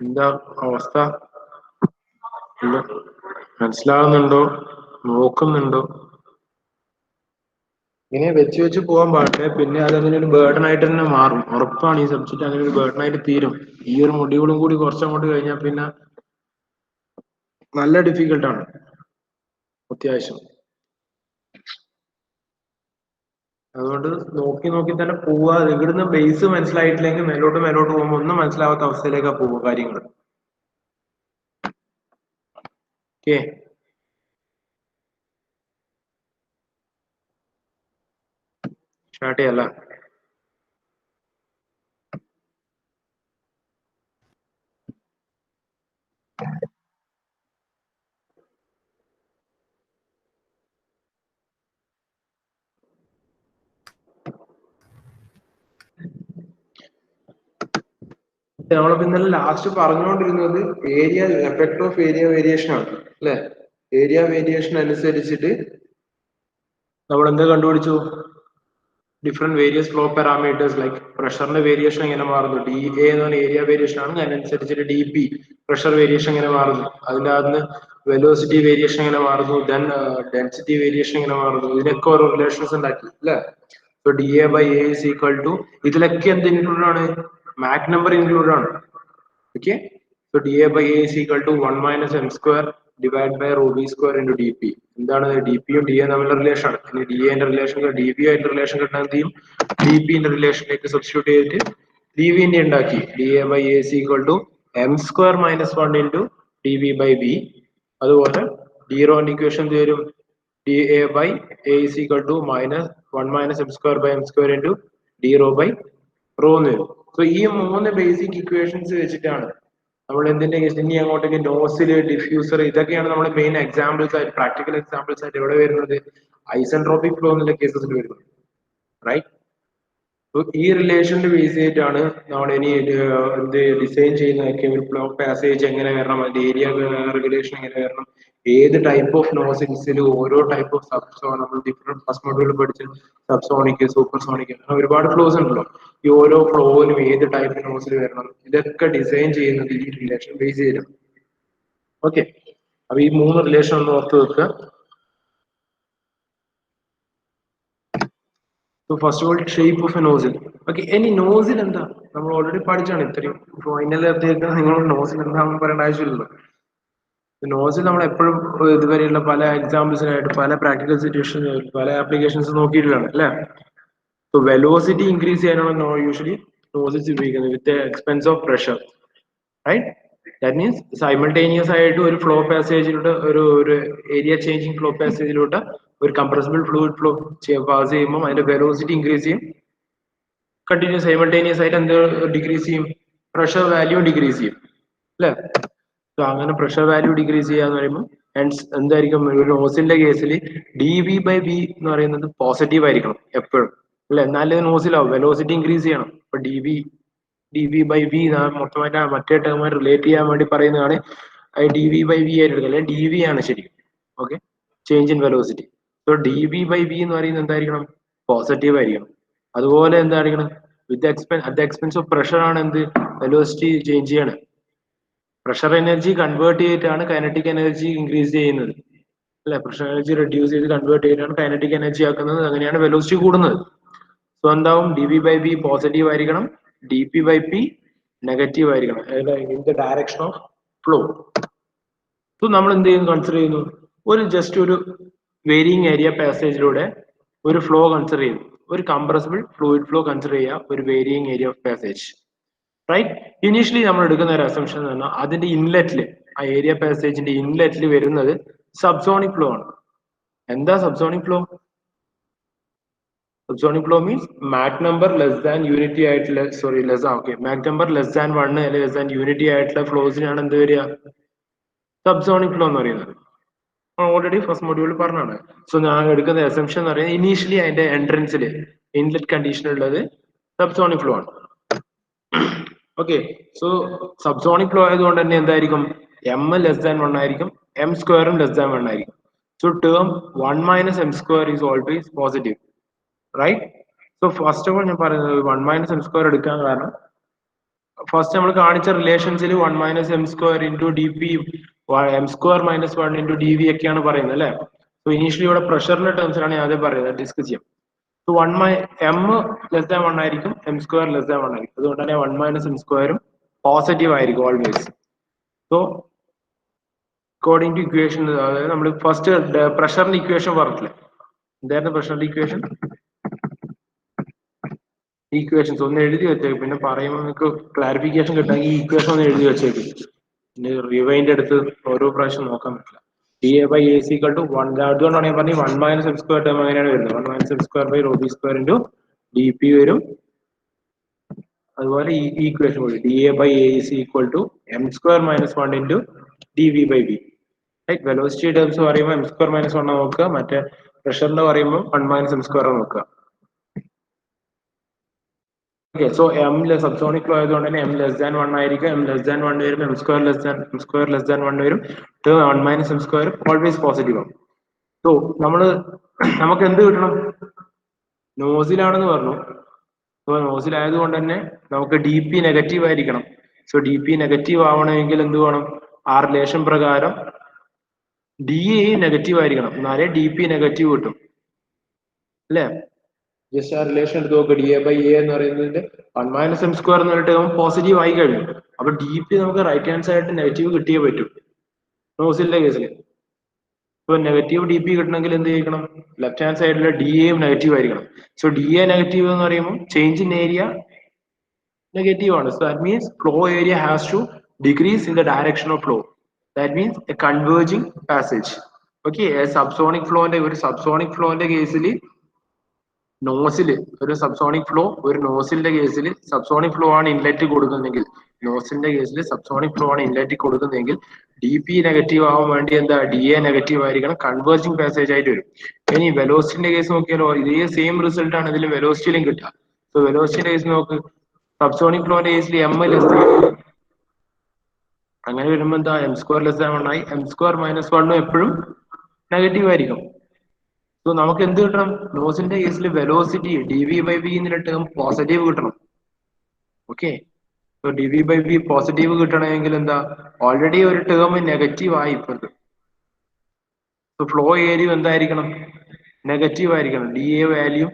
എന്താ അവസ്ഥ? മനസ്സിലാവുന്നുണ്ടോ? നോക്കുന്നുണ്ടോ? ഇങ്ങനെ വെച്ച് പോകാൻ പാടില്ല. പിന്നെ അതങ്ങനെ ഒരു ബേർഡൻ ആയിട്ട് തന്നെ മാറും. ഉറപ്പാണ് ഈ സബ്ജക്ട് അങ്ങനെ ഒരു ബേർഡൻ ആയിട്ട് തീരും. ഈ ഒരു മൊഡ്യൂളും കൂടി കുറച്ചങ്ങോട്ട് കഴിഞ്ഞാൽ പിന്നെ നല്ല ഡിഫിക്കൽട്ടാണ് അത്യാവശ്യം. അതുകൊണ്ട് നോക്കി തന്നെ പോവുക. ഇവിടുന്ന് ബേസ് മനസ്സിലായിട്ടില്ലെങ്കിൽ മേലോട്ട് പോകുമ്പോൾ ഒന്നും മനസ്സിലാവാത്ത അവസ്ഥയിലേക്കാണ് പോവുക കാര്യങ്ങൾ. ഓക്കെ, സ്റ്റാർട്ട് ചെയ്യല്ല. നമ്മളിപ്പോ ഇന്നലെ ലാസ്റ്റ് പറഞ്ഞുകൊണ്ടിരുന്നത് area effect of area variation ആണ് അല്ലെ? ഏരിയ വേരിയേഷൻ അനുസരിച്ചിട്ട് നമ്മൾ എന്താ കണ്ടുപിടിച്ചു? Different various flow parameters like പ്രഷറിന്റെ വേരിയേഷൻ എങ്ങനെ മാറുന്നു, ഡി എ എന്ന് പറഞ്ഞ ഏരിയ വേരിയേഷൻ ആണ്, അതിനനുസരിച്ചിട്ട് ഡി പി പ്രഷർ വേരിയേഷൻ എങ്ങനെ മാറുന്നു, അതിൻ്റെ അകത്ത് വെലോസിറ്റി വേരിയേഷൻ എങ്ങനെ മാറുന്നു, ദെൻ ഡെൻസിറ്റി വേരിയേഷൻ എങ്ങനെ മാറുന്നു, ഇതിനൊക്കെ ഓരോ റിലേഷൻസ് ഉണ്ടാക്കി അല്ലെ? So D A by A is equal to, ഇതിലൊക്കെ എന്ത് ഇൻക്ലൂഡ് ആണ്? മാക് നമ്പർ ഇൻക്ലൂഡ് ആണ്. Okay, so D A by A is equal to 1 minus M square divide by rho B square into D P. എന്താണ് D പിയും D A തമ്മിലുള്ള relation ആണ്. ഇനി D എന്റെ റിലേഷൻ ഡി ബി ആയിട്ട് relation കിട്ടാൻ എന്ത് ചെയ്യും? ഡി പിന്റെ റിലേഷനിലേക്ക് സബ്സ്റ്റിറ്റ്യൂട്ട് ചെയ്തിട്ട് ഡി വിന്റെ ഉണ്ടാക്കി. D A by A is equal to M square minus 1 into D V by B. അതുപോലെ ഡി റോന്റെ ഇക്വേഷൻ എന്ത് വരും? D A by A is equal to minus 1 minus M square by M square into D rho by rho എന്ന് വരും. So ഈ 3 basic equations വെച്ചിട്ടാണ് നമ്മൾ എന്തിന്റെ കേസ് ഇനി അങ്ങോട്ടേക്ക് നോസിൽ, ഡിഫ്യൂസർ, ഇതൊക്കെയാണ് നമ്മുടെ മെയിൻ എക്സാമ്പിൾസ് ആയിട്ട്, പ്രാക്ടിക്കൽ എക്സാമ്പിൾസ് ആയിട്ട് എവിടെ വരുന്നത്? ഐസെൻട്രോപിക് ഫ്ലോ എന്നുള്ള കേസസിൽ വരുന്നത്. റൈറ്റ്? ഈ റിലേഷന്റെ ബേസ് ചെയ്തിട്ടാണ് നമ്മൾ ഇനി എന്ത് ഡിസൈൻ ചെയ്യുന്നതൊക്കെ. ഒരു ഫ്ലോ പാസേജ് എങ്ങനെ വരണം, അതിന്റെ ഏരിയ റെഗുലേഷൻ എങ്ങനെ വരണം, ഏത് ടൈപ്പ് ഓഫ് നോസിൽസിൽ ഓരോ ടൈപ്പ് ഓഫ് സബ്സോൺ, നമ്മൾ ഡിഫറെന്റ് ഫസ്റ്റ് മൊഡ്യൂൾ പഠിച്ച സബ്സോണിക്, സൂപ്പർ സോണിക്, അങ്ങനെ ഒരുപാട് ഫ്ലോസ് ഉണ്ടല്ലോ. ഈ ഓരോ ഫ്ലോയിലും ഏത് ടൈപ്പ് നോസിൽ വരണം, ഇതൊക്കെ ഡിസൈൻ ചെയ്യുന്നത് ഈ റിലേഷൻ ബേസ് ചെയ്തിട്ടാണ്. ഓക്കെ, അപ്പൊ ഈ 3 റിലേഷൻ ഒന്ന് ഓർത്ത് വെക്കുക. First of all shape of A nozzle. Okay, ഇനി നോസിൽ എന്താ നമ്മൾ ഓൾറെഡി പഠിച്ചാണ്. ഇത്രയും ഫൈനൽ എത്തിയേക്ക് നിങ്ങൾ നോസിൽ എന്താണെന്ന് പറയേണ്ട ആവശ്യമില്ലല്ലോ. നോസിൽ നമ്മൾ എപ്പോഴും ഇതുവരെയുള്ള പല എക്സാമ്പിൾസിനായിട്ട് പല പ്രാക്ടിക്കൽ സിറ്റുവേഷൻ, പല ആപ്ലിക്കേഷൻസ് നോക്കിയിട്ടുള്ളതാണ് അല്ലെ? സോ വെലോസിറ്റി ഇൻക്രീസ് ചെയ്യാനാണ് യൂഷ്വലി നോസിൽസ് ഉപയോഗിക്കുന്നത് with expense of pressure. Right? That means simultaneous ആയിട്ട് ഒരു ഫ്ലോ പാസേജിലൂടെ ഒരു ഏരിയ ചേഞ്ചിങ് ഫ്ലോ പാസേജിലൂടെ ഒരു കംപ്രസിബിൾ ഫ്ലൂയിഡ് ഫ്ലോ പാസ് ചെയ്യുമ്പോൾ അതിന്റെ വെലോസിറ്റി ഇൻക്രീസ് ചെയ്യും. കണ്ടിന്യൂസ് സൈമൾട്ടേനിയസ് ആയിട്ട് എന്ത് ഡിക്രീസ് ചെയ്യും? പ്രഷർ വാല്യൂ ഡിക്രീസ് ചെയ്യും അല്ലെ? സോ അങ്ങനെ പ്രഷർ വാല്യൂ ഡിക്രീസ് ചെയ്യാന്ന് പറയുമ്പോൾ എന്തായിരിക്കും? ഒരു നോസിലിന്റെ കേസിൽ ഡി വി ബൈ ബി എന്ന് പറയുന്നത് പോസിറ്റീവ് ആയിരിക്കണം എപ്പോഴും അല്ലെ? എന്നാലേ നോസിലാവും. വെലോസിറ്റി ഇൻക്രീസ് ചെയ്യണം. അപ്പൊ ഡി വി ബൈ വി മൊത്തമായിട്ട് മറ്റേ ടേമായി റിലേറ്റ് ചെയ്യാൻ വേണ്ടി പറയുന്നതാണ് ഡി വി ബൈ വി ആയിട്ട് എടുക്കുക. അല്ലെങ്കിൽ ഡി വി ആണ് ശരിക്കും. Okay, change in velocity. So D V by V എന്ന് പറയുന്നത് എന്തായിരിക്കണം? പോസിറ്റീവ് ആയിരിക്കണം. അതുപോലെ എന്തായിരിക്കണം? At the expense of pressure ആണ് എന്ത് വെലോസിറ്റി ചേഞ്ച് ചെയ്യാണ്. പ്രഷർ എനർജി കൺവേർട്ട് ചെയ്തിട്ടാണ് കൈനറ്റിക് എനർജി ഇൻക്രീസ് ചെയ്യുന്നത് അല്ലെ? പ്രഷർ എനർജി റെഡ്യൂസ് ചെയ്ത് കൺവേർട്ട് ചെയ്തിട്ടാണ് കൈനറ്റിക് എനർജി ആക്കുന്നത്. അങ്ങനെയാണ് വെലോസിറ്റി കൂടുന്നത്. സോ എന്താവും? D V by B positive ആയിരിക്കണം, D P by P negative ആയിരിക്കണം in the direction of flow. So നമ്മൾ എന്ത് ചെയ്യുന്നു? കൺസിഡർ ചെയ്യുന്നു ഒരു ജസ്റ്റ് ഒരു വേരിയിങ് ഏരിയ പാസേജിലൂടെ ഒരു ഫ്ലോ കൺസിഡർ ചെയ്യുന്നു. ഒരു കംപ്രസിബിൾ ഫ്ലൂയിഡ് ഫ്ലോ കൺസിഡർ ചെയ്യുക, ഒരു varying area of passage. Right? Initially നമ്മൾ എടുക്കുന്ന ഒരു അസംഷൻ എന്ന് പറഞ്ഞാൽ അതിന്റെ ഇൻലെറ്റില്, ആ ഏരിയ പാസേജിന്റെ ഇൻലെറ്റിൽ വരുന്നത് സബ്സോണിക് ഫ്ലോ ആണ്. എന്താ subsonic flow? Subsonic flow means Mach number less than unity ആയിട്ടുള്ള മാക് നമ്പർ ലെസ് ദാൻ 1 അല്ലെങ്കിൽ ലെസ് ദാൻ യൂണിറ്റി ആയിട്ടുള്ള ഫ്ലോസിനാണ് എന്ത് വരിക? സബ്സോണിക് ഫ്ലോ എന്ന് പറയുന്നത്. ഓൾറെഡി ഫസ്റ്റ് മൊഡ്യൂൾ പറഞ്ഞാണ്. സോ ഞാൻ എടുക്കുന്ന അസംഷൻ എന്ന് പറയുന്നത് ഇനീഷ്യലി അതിന്റെ എൻട്രൻസിൽ ഇൻലെറ്റ് കണ്ടീഷൻ ഉള്ളത് സബ്സോണിക് ഫ്ലോ ആണ്. ഓക്കെ, സോ സബ്സോണിക് ഫ്ലോ ആയതുകൊണ്ട് തന്നെ എന്തായിരിക്കും? എം ലെസ് ദാൻ 1 ആയിരിക്കും, എം സ്ക്വയറും ലെസ് ദാൻ 1 ആയിരിക്കും. So term 1 minus M square is always positive. Right? So first of all ഞാൻ പറയുന്നത് 1 മൈനസ് എം സ്ക്വയർ എടുക്കാൻ കാരണം ഫസ്റ്റ് നമ്മൾ കാണിച്ച റിലേഷൻസിൽ 1 minus M square into D P M square minus 1 into D V ഒക്കെയാണ് പറയുന്നത് അല്ലെ. സോ ഇനീഷ്യലി ഇവിടെ പ്രഷറിന്റെ ടേംസിലാണ് ഞാൻ ആദ്യം പറയുന്നത്, ഡിസ്കസ് ചെയ്യാം. സോ എം ലെസ് ദാൻ 1 ആയിരിക്കും, എം സ്ക്വയർ ലെസ് ദാൻ 1 ആയിരിക്കും. അതുകൊണ്ട് തന്നെ 1 മൈനസ് എം സ്ക്വയറും പോസിറ്റീവ് ആയിരിക്കും always. So according to equation, അതായത് നമ്മൾ ഫസ്റ്റ് പ്രഷറിന്റെ ഇക്വേഷൻ പറഞ്ഞിട്ടില്ലേ, എന്തായിരുന്നു പ്രഷറിന്റെ ഇക്വേഷൻ? ഈക്വേഷൻസ് ഒന്ന് എഴുതി വെച്ചേക്ക്, പിന്നെ പറയുമ്പോൾ നിങ്ങൾക്ക് ക്ലാരിഫിക്കേഷൻ കിട്ടാമെങ്കിൽ ഈ ഇക്വേഷൻ ഒന്ന് എഴുതി വെച്ചേക്ക്. പിന്നെ റിവൈൻഡ് എടുത്ത് ഓരോ പ്രാവശ്യം നോക്കാൻ പറ്റില്ല. D A by A equal to 1, അതുകൊണ്ടാണ് ഞാൻ പറഞ്ഞത് 1 മൈനസ് എം സ്ക്വയർ ടേം അങ്ങനെയാണ് വരുന്നത്. 1 minus M square by rho B square into D P വരും. അതുപോലെ ഈ ഇക്വേഷൻ കൂടി D A by A is equal to M square minus 1 into D V by B. Velocity terms പറയുമ്പോൾ M square minus 1 നോക്കുക, മറ്റേ പ്രഷറിന്റെ പറയുമ്പോൾ 1 minus M square നോക്കുക. Okay, so M subsonic flow ആയതുകൊണ്ട് തന്നെ എം ലെസ് ദാൻ 1 ആയിരിക്കും. M less than 1 വരും, എം സ്ക്വയർ ലെസ് ദാൻ 1 വരും. 1 minus M square always positive ആവും. സോ നമുക്ക് എന്ത് കിട്ടണം? നോസിലാണെന്ന് പറഞ്ഞു. സോ നോസിൽ ആയതുകൊണ്ട് തന്നെ നമുക്ക് ഡി പി നെഗറ്റീവ് ആയിരിക്കണം. സോ ഡി പി നെഗറ്റീവ് ആവണമെങ്കിൽ എന്ത് വേണം? ആ റിലേഷൻ പ്രകാരം ഡി എ നെഗറ്റീവ് ആയിരിക്കണം, എന്നാലേ ഡി പി നെഗറ്റീവ് കിട്ടും അല്ലേ. ജസ്റ്റ് ആ റിലേഷൻ എടുത്ത് നോക്കുക, ഡി എ ബൈ എ എന്ന് പറയുന്നതിന്റെ 1 മൈനസ് എം സ്ക്വയർ എന്ന് പറഞ്ഞിട്ട് പോസിറ്റീവ് ആയി കഴിഞ്ഞു. അപ്പൊ ഡി പി നമുക്ക് റൈറ്റ് ഹാൻഡ് സൈഡ് നെഗറ്റീവ് കിട്ടിയേ പറ്റും നോസിലിന്റെ കേസിൽ. ഇപ്പൊ നെഗറ്റീവ് ഡി പി കിട്ടണമെങ്കിൽ എന്ത് ചെയ്യണം? ലെഫ്റ്റ് ഹാൻഡ് സൈഡിലെ ഡി എയും നെഗറ്റീവ് ആയിരിക്കണം. സോ ഡി എ നെഗറ്റീവ് എന്ന് പറയുമ്പോൾ ചേഞ്ച് ഇൻ ഏരിയ നെഗറ്റീവ് ആണ്. So that means flow area has to decrease in the direction of flow. That means a converging passage. Okay, subsonic ഫ്ലോന്റെ കേസിൽ nozzle ഒരു subsonic flow, ഒരു നോസിലിന്റെ കേസിൽ subsonic flow ആണ് ഇൻലെറ്റ് കൊടുക്കുന്നെങ്കിൽ, നോസിലിന്റെ കേസിൽ സബ്സോണിക് ഫ്ലോ ആണ് ഇൻലെറ്റ് കൊടുക്കുന്നെങ്കിൽ ഡി പി നെഗറ്റീവ് ആവാൻ വേണ്ടി എന്താ? ഡി എ നെഗറ്റീവ് ആയിരിക്കണം, കൺവേർജിങ് പാസേജ് ആയിട്ട് വരും. ഇനി വെലോസിറ്റിന്റെ കേസ് നോക്കിയാലോ ഇതേ സെയിം റിസൾട്ട് ആണ് ഇതിൽ വെലോസിറ്റിയിലും കിട്ടുക. സോ വെലോസിറ്റിന്റെ കേസ് നോക്ക്, സബ്സോണിക് ഫ്ലോന്റെ കേസിൽ എം ലെസ് അങ്ങനെ വരുമ്പോ എന്താ? എം സ്ക്വയർ ലെസ് ദാൻ 1 ആയി. എം സ്ക്വയർ മൈനസ് 1 എപ്പോഴും നെഗറ്റീവ് ആയിരിക്കും. സോ നമുക്ക് എന്ത് കിട്ടണം? നോസിന്റെ കേസിൽ velocity D V by B എന്നുള്ള ടേം പോസിറ്റീവ് കിട്ടണം. Okay, so D V by B positive കിട്ടണമെങ്കിൽ എന്താ? ഓൾറെഡി ഒരു ടേം നെഗറ്റീവ് ആയി ഇപ്പോഴത്തെ. സോ ഫ്ലോ ഏരിയ എന്തായിരിക്കണം? നെഗറ്റീവ് ആയിരിക്കണം, ഡി എ വാല്യൂ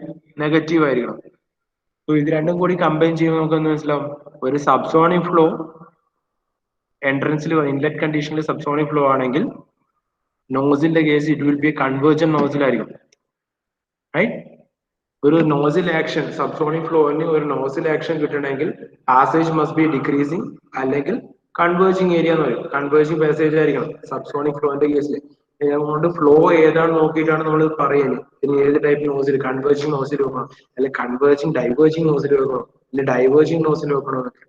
നെഗറ്റീവ് ആയിരിക്കണം. സോ ഇത് രണ്ടും കൂടി കമ്പൈൻ ചെയ്യുമ്പോൾ നമുക്ക് എന്ത് മനസ്സിലാവും? ഒരു സബ്സോണിക് ഫ്ലോ എൻട്രൻസിൽ ഇൻലെറ്റ് കണ്ടീഷനിൽ സബ്സോണിക് ഫ്ലോ ആണെങ്കിൽ നോസിന്റെ case it will be convergent നോസിലായിരിക്കും. റൈറ്റ്, ഒരു നോസിൽ ആക്ഷൻ സബ്സോണിക് ഫ്ലോന് ഒരു നോസിൽ ആക്ഷൻ കിട്ടണമെങ്കിൽ പാസേജ് മസ്റ്റ് ബി ഡിക്രീസിങ് അല്ലെങ്കിൽ കൺവേർജിങ് ഏരിയ എന്ന് പറയും. കൺവേർജിങ് പാസേജ് ആയിരിക്കണം സബ്സോണിക് ഫ്ലോന്റെ കേസിൽ. അതുകൊണ്ട് ഫ്ലോ ഏതാണ് നോക്കിയിട്ടാണ് നമ്മൾ പറയുന്നത് ഇനി ഏത് ടൈപ്പ് നോസിൽ, കൺവേർജിങ് നോസിൽ വെക്കണം, അല്ലെങ്കിൽ കൺവേർജിങ് ഡൈവേർജിങ് നോസിൽ വെക്കണം, അല്ലെങ്കിൽ ഡൈവേർജിങ് നോസിൽ വെക്കണം എന്നൊക്കെ.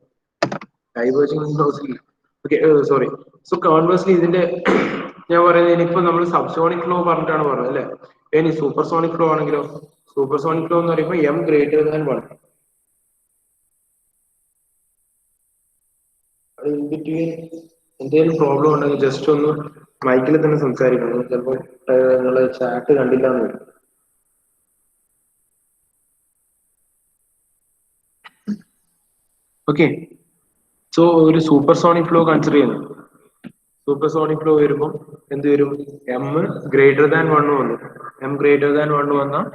Diverging nozzle, okay sorry. So conversely ഇതിന്റെ ഞാൻ പറയുന്നത് ഇനിയിപ്പോ നമ്മൾ സബ്സോണിക് ഫ്ലോ പറഞ്ഞിട്ടാണ് പറഞ്ഞത് അല്ലെ. ഇനി സൂപ്പർസോണിക് ഫ്ലോ ആണെങ്കിലോ, സൂപ്പർസോണിക് ഫ്ലോ എന്ന് പറയുമ്പോൾ എം ഗ്രേറ്റർ ദാൻ 1. അത് ഇൻ ബിറ്റ്വീൻ എന്തെങ്കിലും പ്രോബ്ലം ഉണ്ടെങ്കിൽ ജസ്റ്റ് ഒന്ന് മൈക്കിൽ തന്നെ സംസാരിക്കണം. ചിലപ്പോൾ നിങ്ങൾ ചാറ്റ് കണ്ടില്ല എന്ന് വരും. ഓക്കെ, സോ ഒരു സൂപ്പർസോണിക് ഫ്ലോ കൺസിഡർ ചെയ്യുന്നു. സൂപ്പർസോണിക് ഫ്ലോ വരുമ്പോൾ എന്ത് വരും? എം ഗ്രേറ്റർ ദാൻ 1 വന്നു. എം ഗ്രേറ്റർ ദാൻ 1 വന്നാൽ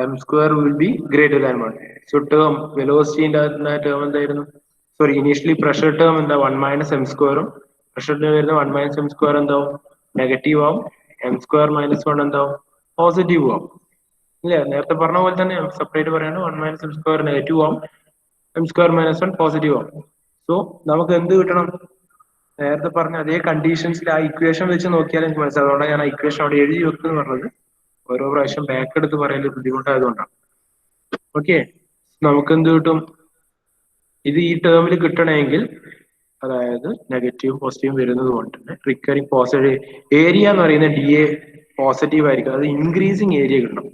M square will be greater than 1. So term വെലോസിറ്റിന്റെ ടേം എന്തായിരുന്നു? സോറി, ഇനീഷ്യലി പ്രഷർ ടേം എന്താ? 1 മൈനസ് എം സ്ക്വയറും പ്രഷറിന് വരുന്ന 1 മൈനസ് എം സ്ക്വയർ എന്താവും? നെഗറ്റീവ് ആവും. എം സ്ക്വയർ മൈനസ് 1 എന്താവും? പോസിറ്റീവ് ആവും. ഇല്ല, നേരത്തെ പറഞ്ഞ പോലെ തന്നെ സെപ്പറേറ്റ് പറയാണ്. 1 മൈനസ് എം സ്ക്വയർ നെഗറ്റീവ് ആവും, എം സ്ക്വയർ മൈനസ് 1 പോസിറ്റീവ് ആവും. സോ നമുക്ക് എന്ത് കിട്ടണം? നേരത്തെ പറഞ്ഞ അതേ കണ്ടീഷൻസിൽ ആ ഇക്വേഷൻ വെച്ച് നോക്കിയാൽ എനിക്ക് മനസ്സിലാവും. അതുകൊണ്ടാണ് ഞാൻ ആ ഇക്വേഷൻ അവിടെ എഴുതി വെക്കുന്നു പറഞ്ഞത്. ഓരോ പ്രാവശ്യം ബാക്ക് എടുത്ത് പറയൽ ബുദ്ധിമുട്ടായതുകൊണ്ടാണ്. ഓക്കെ, നമുക്ക് എന്ത് കിട്ടും? ഇത് ഈ ടേമിൽ കിട്ടണമെങ്കിൽ, അതായത് നെഗറ്റീവും പോസിറ്റീവും വരുന്നത് കൊണ്ട് തന്നെ റിക്കറിങ് പോസിറ്റീവ് ഏരിയ എന്ന് പറയുന്ന ഡി എ പോസിറ്റീവ് ആയിരിക്കും. അത് ഇൻക്രീസിങ് ഏരിയ കിട്ടണം.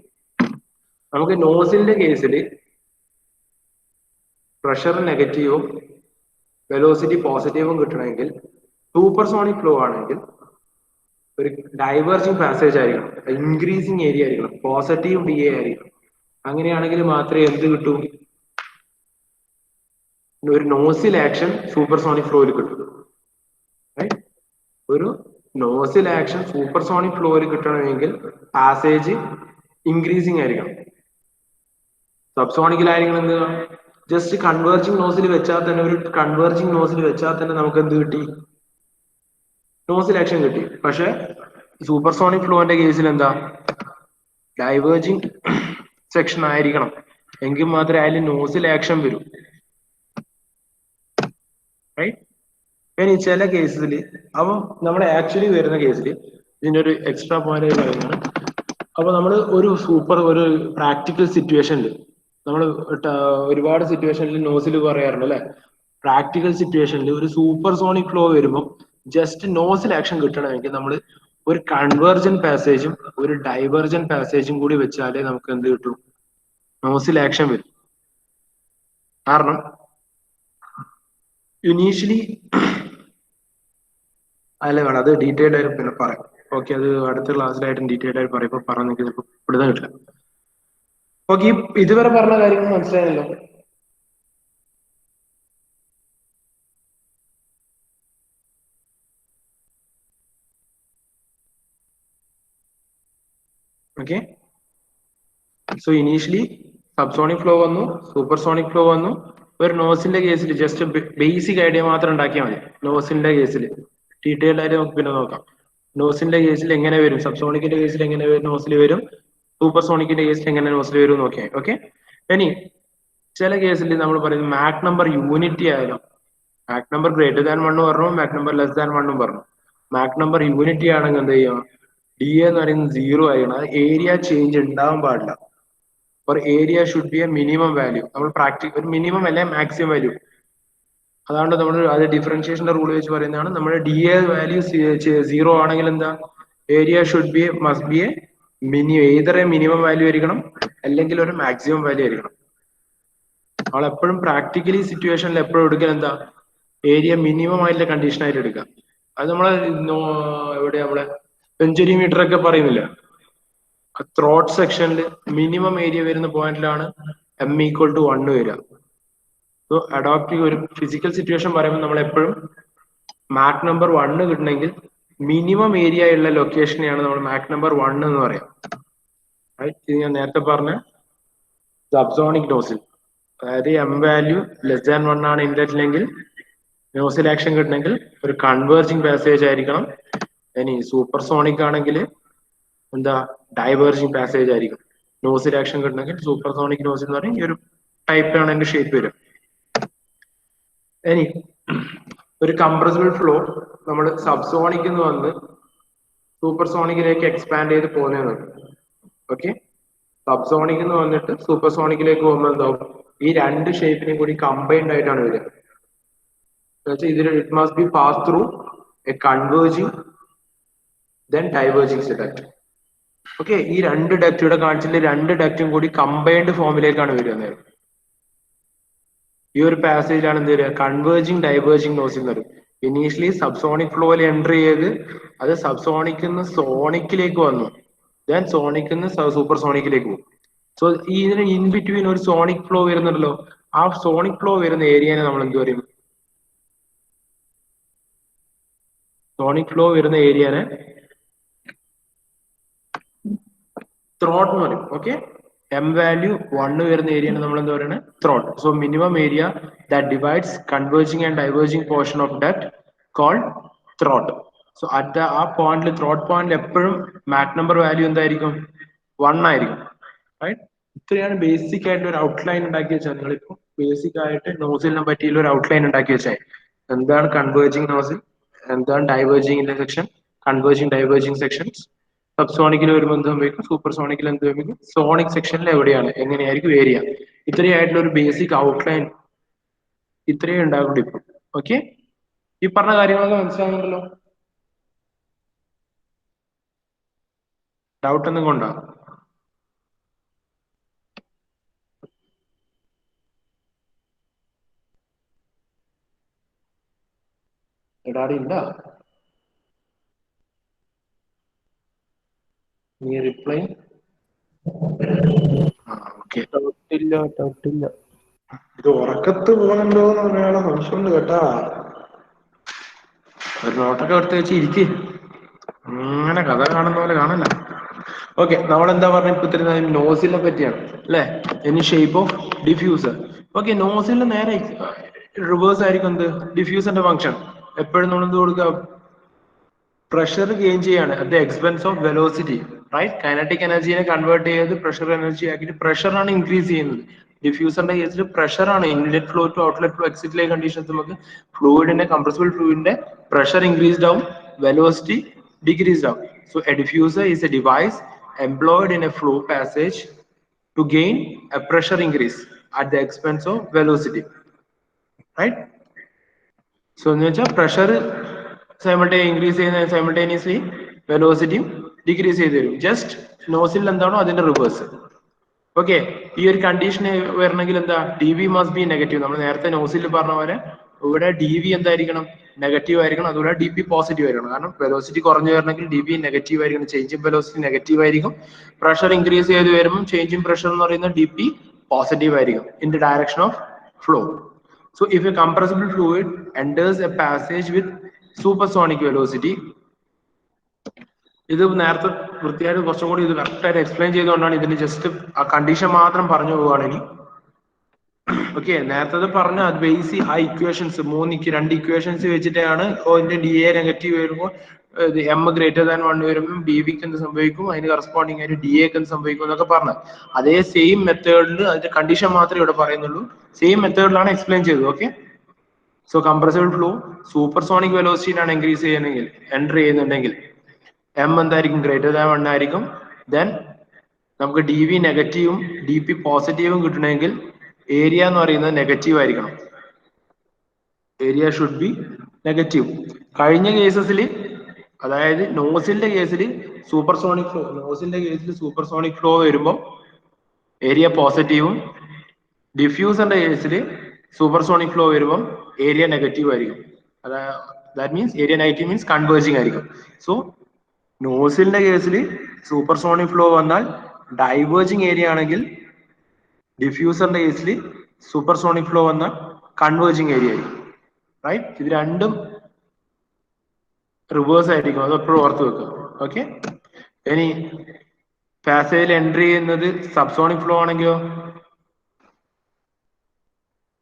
നമുക്ക് നോസിലിന്റെ കേസിൽ പ്രഷർ നെഗറ്റീവും വെലോസിറ്റി പോസിറ്റീവും കിട്ടണമെങ്കിൽ സൂപ്പർസോണിക് ഫ്ലോ ആണെങ്കിൽ ഒരു ഡൈവേർജിങ് പാസേജ് ആയിരിക്കണം, ഇൻക്രീസിങ് ഏരിയ ആയിരിക്കണം, പോസിറ്റീവ് ഡി എ ആയിരിക്കണം. അങ്ങനെയാണെങ്കിൽ മാത്രമേ എന്ത് കിട്ടൂ? ഒരു നോസിൽ ആക്ഷൻ സൂപ്പർസോണിക് ഫ്ലോയിൽ കിട്ടും. റൈറ്റ്? ഒരു നോസിൽ ആക്ഷൻ സൂപ്പർസോണിക് ഫ്ലോയിൽ കിട്ടണമെങ്കിൽ പാസേജ് ഇൻക്രീസിങ് ആയിരിക്കണം. സബ്സോണിക്കിലായിരിക്കണം എന്ത്? ജസ്റ്റ് കൺവേർജിങ് നോസിൽ വെച്ചാൽ തന്നെ, ഒരു കൺവേർജിങ് നോസിൽ വെച്ചാൽ തന്നെ നമുക്ക് എന്ത് കിട്ടി? നോസിൽ ആക്ഷൻ കിട്ടി. പക്ഷെ സൂപ്പർസോണിക് ഫ്ലോന്റെ കേസിൽ എന്താ? ഡൈവേർജിങ് സെക്ഷൻ ആയിരിക്കണം, എങ്കിൽ മാത്രമേ അതിൽ നോസിൽ ആക്ഷൻ വരൂ. റൈറ്റ്? ഇനി ചില കേസിൽ, അപ്പം നമ്മുടെ ആക്ച്വലി വരുന്ന കേസിൽ ഇതിന്റെ ഒരു എക്സ്ട്രാ പോയിന്റ് പറയുന്നത്, അപ്പൊ നമ്മൾ ഒരു പ്രാക്ടിക്കൽ സിറ്റുവേഷനിൽ നമ്മൾ ഒരുപാട് സിറ്റുവേഷനിൽ നോസിൽ പറയാറുണ്ട് അല്ലെ. പ്രാക്ടിക്കൽ സിറ്റുവേഷനിൽ ഒരു സൂപ്പർസോണിക് ഫ്ലോ വരുമ്പോൾ ജസ്റ്റ് നോസിൽ ആക്ഷൻ കിട്ടണമെങ്കിൽ നമ്മൾ ഒരു കൺവേർജൻ പാസേജും ഒരു ഡൈവേർജൻ പാസേജും കൂടി വെച്ചാലേ നമുക്ക് എന്ത് കിട്ടും? നോസിൽ ആക്ഷൻ വരും. കാരണം ഇനീഷ്യലി അല്ല വേണം, അത് ഡീറ്റെയിൽഡ് ആയിട്ട് പിന്നെ പറയാം. ഓക്കെ, അത് അടുത്ത ക്ലാസ്സിലായിട്ട് ഡീറ്റെയിൽഡ് ആയിട്ട് പറയുമ്പോൾ പറഞ്ഞ് എനിക്ക് ചിലപ്പോൾ പിടുത്തം കിട്ടില്ല. ഓക്കെ, ഇതുവരെ പറഞ്ഞ കാര്യങ്ങൾ മനസ്സിലായല്ലോ? Okay, so initially subsonic flow വന്നു, സൂപ്പർസോണിക് ഫ്ലോ വന്നു. ഒരു നോസിന്റെ കേസിൽ ജസ്റ്റ് ബേസിക് ഐഡിയ മാത്രം ഉണ്ടാക്കിയാൽ മതി. നോസിന്റെ കേസിൽ ഡീറ്റെയിൽഡ് ആയിട്ട് നമുക്ക് പിന്നെ നോക്കാം. നോസിന്റെ കേസിൽ എങ്ങനെ വരും, സബ്സോണിക്കിന്റെ കേസിൽ എങ്ങനെ നോസിൽ വരും, സൂപ്പർസോണിക്കിന്റെ കേസിൽ എങ്ങനെ നോസിൽ വരും നോക്കിയാൽ. ഓക്കെ, ഇനി ചില കേസിൽ നമ്മൾ പറയുന്നത് മാക് നമ്പർ യൂണിറ്റി ആയാലും, മാക് നമ്പർ ഗ്രേറ്റർ ദാൻ 1 പറഞ്ഞു, മാക് നമ്പർ ലെസ് ദാൻ 1 പറഞ്ഞു. മാക് നമ്പർ യൂണിറ്റി ആണെങ്കിൽ എന്ത് ചെയ്യാം? ഡി എന്ന് പറയുന്നത് 0 ആയിരിക്കണം. അത് ഏരിയ ചേഞ്ച് ഉണ്ടാവാൻ പാടില്ല. For area should be a minimum value. നമ്മൾ ഒരു മിനിമം അല്ലെ മാക്സിമം വാല്യൂ. അതുകൊണ്ട് നമ്മൾ അത് ഡിഫറൻഷിയേഷന്റെ റൂൾ വെച്ച് പറയുന്നതാണ്. നമ്മുടെ ഡി എ വാല്യൂ 0 ആണെങ്കിൽ എന്താ? Area should be must be a either a minimum value ആയിരിക്കണം, അല്ലെങ്കിൽ ഒരു മാക്സിമം വാല്യൂ ആയിരിക്കണം. നമ്മൾ എപ്പോഴും പ്രാക്ടിക്കലി സിറ്റുവേഷനിൽ എപ്പോഴും എടുക്കുക എന്താ? ഏരിയ മിനിമം ആയിട്ടുള്ള കണ്ടീഷൻ ആയിട്ട് എടുക്കുക. അത് നമ്മളെ എവിടെ നമ്മളെ സെഞ്ചുറി മീറ്റർ ഒക്കെ പറയുന്നില്ല, ത്രോട്ട് സെക്ഷനിൽ മിനിമം ഏരിയ വരുന്ന പോയിന്റിലാണ് m=1 വരിക. സോ അഡോപ്റ്റ് ഒരു ഫിസിക്കൽ സിറ്റുവേഷൻ പറയുമ്പോൾ നമ്മൾ എപ്പോഴും മാക് നമ്പർ 1 കിട്ടണമെങ്കിൽ മിനിമം ഏരിയ ഉള്ള ലൊക്കേഷനെയാണ് നമ്മൾ മാക് നമ്പർ 1 എന്ന് പറയാം. ഇത് ഞാൻ നേരത്തെ പറഞ്ഞ സബ്സോണിക് നോസിൽ, അതായത് എം വാല്യൂ ലെസ് ദാൻ 1 ആണ് ഇൻലെറ്റിലെങ്കിൽ നോസിൽ ആക്ഷൻ കിട്ടണമെങ്കിൽ ഒരു കൺവേർജിങ് പാസേജ് ആയിരിക്കണം. ഇനി സൂപ്പർസോണിക് ആണെങ്കിൽ എന്താ? ഡൈവേർജിങ് പാസേജ് ആയിരിക്കും. നോസിൽ ആക്ഷൻ കിട്ടണമെങ്കിൽ സൂപ്പർസോണിക് നോസിൽ എന്ന് പറയും. ഈ ഒരു ടൈപ്പിലാണ് അതിന്റെ ഷേപ്പ് വരിക. ഇനി ഒരു കംപ്രസിബിൾ ഫ്ലോ നമ്മൾ സബ്സോണിക് എന്ന് വന്ന് സൂപ്പർസോണിക്കിലേക്ക് എക്സ്പാൻഡ് ചെയ്ത് പോകുന്നതാണ്. ഓക്കെ, സബ്സോണിക് എന്ന് വന്നിട്ട് സൂപ്പർസോണിക്കിലേക്ക് പോകുമ്പോൾ എന്താവും? ഈ രണ്ട് ഷേപ്പിനെയും കൂടി കമ്പൈൻഡ് ആയിട്ടാണ് വരിക. ഇതിൽ it must be pass through A converging then diverging duct. Okay, ഈ രണ്ട് ഡക്ട് ഇവിടെ കാണിച്ചിട്ട് രണ്ട് ഡക്റ്റും കൂടി കമ്പൈൻഡ് ഫോമിലേക്കാണ് വരുന്നത്. ഈ ഒരു പാസേജിലാണ് എന്ത് വരിക? കൺവേർജിങ് ഡൈവേർജിങ് നോസിൽ എന്ന് പറയും. ഇനീഷ്യലി സബ്സോണിക് ഫ്ലോയിൽ എൻട്രി ചെയ്ത് അത് സബ്സോണിക്കിൽ നിന്ന് സോണിക്കിലേക്ക് വന്നു, ദെൻ സോണിക്കിൽ നിന്ന് സൂപ്പർ സോണിക്കിലേക്ക് പോകും. സോ ഇതിന് ഇൻ ബിറ്റ്വീൻ ഒരു സോണിക് ഫ്ലോ വരുന്നുണ്ടല്ലോ, ആ സോണിക് ഫ്ലോ വരുന്ന ഏരിയനെ നമ്മൾ എന്ത് പറയും? സോണിക് ഫ്ലോ വരുന്ന ഏരിയനെ ത്രോട്ട് എന്ന് പറയും. ഓക്കെ, എം വാല്യൂ 1 വരുന്ന ഏരിയനെ നമ്മൾ എന്താ പറയുന്നത്? Throat. So minimum area that divides converging and diverging portion of duct called throat. So at ആ പോയിന്റിൽ, ത്രോട്ട് പോയിന്റിൽ എപ്പോഴും മാക് നമ്പർ വാല്യൂ എന്തായിരിക്കും? 1 ആയിരിക്കും. റൈറ്റ്? ഇത്രയാണ് ബേസിക് ആയിട്ട് ഒരു ഔട്ട്ലൈൻ ഉണ്ടാക്കി വെച്ചാൽ. നിങ്ങളിപ്പോ ബേസിക് ആയിട്ട് നോസിലിനെ പറ്റിയുള്ള ഒരു ഔട്ട്ലൈൻ ഉണ്ടാക്കി വെച്ചാൽ, എന്താണ് കൺവേർജിങ് നോസിൽ, എന്താണ് diverging intersection, converging diverging sections, സബ്സോണിക്കിൽ വരുമ്പോൾ എന്ത് സംഭവിക്കും, സൂപ്പർ സോണിക്കിൽ എന്ത് സംഭവിക്കും, സോണിക് സെക്ഷനിൽ എവിടെയാണ്, എങ്ങനെയായിരിക്കും ഏരിയ. ഇത്രയായിട്ടുള്ള ഒരു ബേസിക് ഔട്ട്ലൈൻ ഇത്രയും ഉണ്ടാകും ഇപ്പം. ഓക്കെ, ഈ പറഞ്ഞ കാര്യങ്ങളൊക്കെ മനസ്സിലാകുന്നുണ്ടല്ലോ? ഡൗട്ട് ഒന്നും കൊണ്ടോ? എടാറിയില്ല, നീ റിപ്ലൈ. ഓക്കെ, ഡൗട്ടില്ല. ഇത് ഉറക്കത്ത് പോകുന്നുണ്ടോ എന്ന് പറയാനുള്ള സംശയമുണ്ട് കേട്ടാ. ഒരു നോട്ടൊക്കെ എടുത്ത് വെച്ച് ഇരിക്കും, അങ്ങനെ കഥ കാണുന്ന പോലെ കാണല്ല. ഓക്കെ, നമ്മളെന്താ പറഞ്ഞ ഇപ്പൊ ഇത്തിരി നോസിലിനെ പറ്റിയാണ് അല്ലെ. Any shape of diffuser. Okay, നോസിലിന്റെ നേരെ റിവേഴ്സ് ആയിരിക്കും എന്ത് ഡിഫ്യൂസറിന്റെ ഫംഗ്ഷൻ. എപ്പോഴും നമ്മൾ എന്ത് കൊടുക്കുക, പ്രഷർ ഗെയിൻ ചെയ്യാണ് at the expense of velocity, right. Kinetic എനർജിനെ കൺവേർട്ട് ചെയ്ത് പ്രഷർ എനർജി ആക്കിയിട്ട് പ്രഷറാണ് ഇൻക്രീസ് ചെയ്യുന്നത്. ഡിഫ്യൂസറിന്റെ കേസിൽ പ്രഷറാണ് inlet flow to outlet flow exit conditions നമുക്ക് ഫ്ലൂയിഡിന്റെ കംപ്രസിബിൾ ഫ്ലൂയിഡിന്റെ പ്രഷർ ഇൻക്രീസ്ഡ് ആവും, വെലോസിറ്റി ഡിക്രീസ്ഡ് ആവും. So a diffuser is a device employed in a flow passage to gain a pressure increase at the expense of velocity, right? So എന്ന് വെച്ചാൽ pressure increase ചെയ്യുന്ന simultaneously വെലോസിറ്റിയും decrease ചെയ്ത് തരും. Just nozzle എന്താണോ അതിന്റെ reverse. Okay, ഈ ഒരു condition വരണമെങ്കിൽ എന്താ, D we must be negative. നമ്മൾ നേരത്തെ നോസിൽ പറഞ്ഞ പോലെ ഇവിടെ ഡി വി എന്തായിരിക്കണം, നെഗറ്റീവ് ആയിരിക്കണം. അതുപോലെ ഡി പി പോസിറ്റീവ് ആയിരിക്കണം. കാരണം വെലോസിറ്റി കുറഞ്ഞു വരണമെങ്കിൽ ഡി വി നെഗറ്റീവ് ആയിരിക്കണം, ചേഞ്ച് ഇൻ വെലോസിറ്റി നെഗറ്റീവ് ആയിരിക്കും. പ്രഷർ ഇൻക്രീസ് ചെയ്ത് വരുമ്പോൾ ചേഞ്ച് ഇൻ പ്രഷർ എന്ന് പറയുന്നത് ഡി പി പോസിറ്റീവ് ആയിരിക്കും in the direction of flow. So if a compressible fluid enters a passage with supersonic velocity, ഇത് നേരത്തെ വൃത്തിയായിട്ട് കുറച്ചും കൂടി ഇത് കറക്റ്റ് ആയിട്ട് എക്സ്പ്ലെയിൻ ചെയ്തുകൊണ്ടാണ് ഇതിന് ജസ്റ്റ് ആ കണ്ടീഷൻ മാത്രം പറഞ്ഞു പോവുകയാണെങ്കിൽ. ഓക്കെ, നേരത്തെ പറഞ്ഞ അത് ബേസ് ആ ഇക്വേഷൻസ് രണ്ട് ഇക്വേഷൻസ് വെച്ചിട്ടാണ് ഇതിന്റെ ഡി എ നെഗറ്റീവ് വരുമ്പോൾ എം ഗ്രേറ്റർ ദാൻ 1 വരുമ്പോൾ ഡി വിക്ക് എന്ത് സംഭവിക്കും, അതിന് കറസ്പോണ്ടിങ് ആയിട്ട് ഡി എക്ക് എന്ത് സംഭവിക്കും എന്നൊക്കെ പറഞ്ഞു. അതേ സെയിം മെത്തേഡിൽ അതിന്റെ കണ്ടീഷൻ മാത്രമേ ഇവിടെ പറയുന്നുള്ളൂ, സെയിം മെത്തേഡിലാണ് എക്സ്പ്ലെയിൻ ചെയ്തത്. Okay, so compressible flow supersonic വെലോസിറ്റിയിലാണ് ഇൻക്രീസ് ചെയ്യണമെങ്കിൽ എൻറ്റർ ചെയ്യുന്നുണ്ടെങ്കിൽ എം എന്തായിരിക്കും, ഗ്രേറ്റർ ദാൻ 1 ആയിരിക്കും. ദെൻ നമുക്ക് ഡി വി നെഗറ്റീവും ഡി പി പോസിറ്റീവും കിട്ടണമെങ്കിൽ ഏരിയ എന്ന് പറയുന്നത് നെഗറ്റീവ് ആയിരിക്കണം. Area should be negative. കഴിഞ്ഞ കേസസിൽ, അതായത് നോസിലിന്റെ കേസിൽ സൂപ്പർസോണിക് ഫ്ലോ, നോസിലിന്റെ കേസിൽ സൂപ്പർസോണിക് ഫ്ലോ വരുമ്പോൾ ഏരിയ പോസിറ്റീവും, ഡിഫ്യൂസറിന്റെ കേസിൽ സൂപ്പർസോണിക് ഫ്ലോ വരുമ്പോൾ ഏരിയ നെഗറ്റീവ് ആയിരിക്കും. That means area negative means converging ആയിരിക്കും. സോ നോസിലിന്റെ കേസിൽ സൂപ്പർസോണിക് ഫ്ലോ വന്നാൽ ഡൈവേർജിങ് ഏരിയ ആണെങ്കിൽ, ഡിഫ്യൂസറിന്റെ കേസിൽ സൂപ്പർസോണിക് ഫ്ലോ വന്നാൽ കൺവേർജിങ് ഏരിയ ആയിരിക്കും, റൈറ്റ്. ഇത് രണ്ടും റിവേഴ്സ് ആയിരിക്കും, അത് എപ്പോഴും ഓർത്ത് വെക്കുക. ഓക്കെ, ഇനി പാസേജിൽ എൻട്രി ചെയ്യുന്നത് സബ്സോണിക് ഫ്ലോ ആണെങ്കിലോ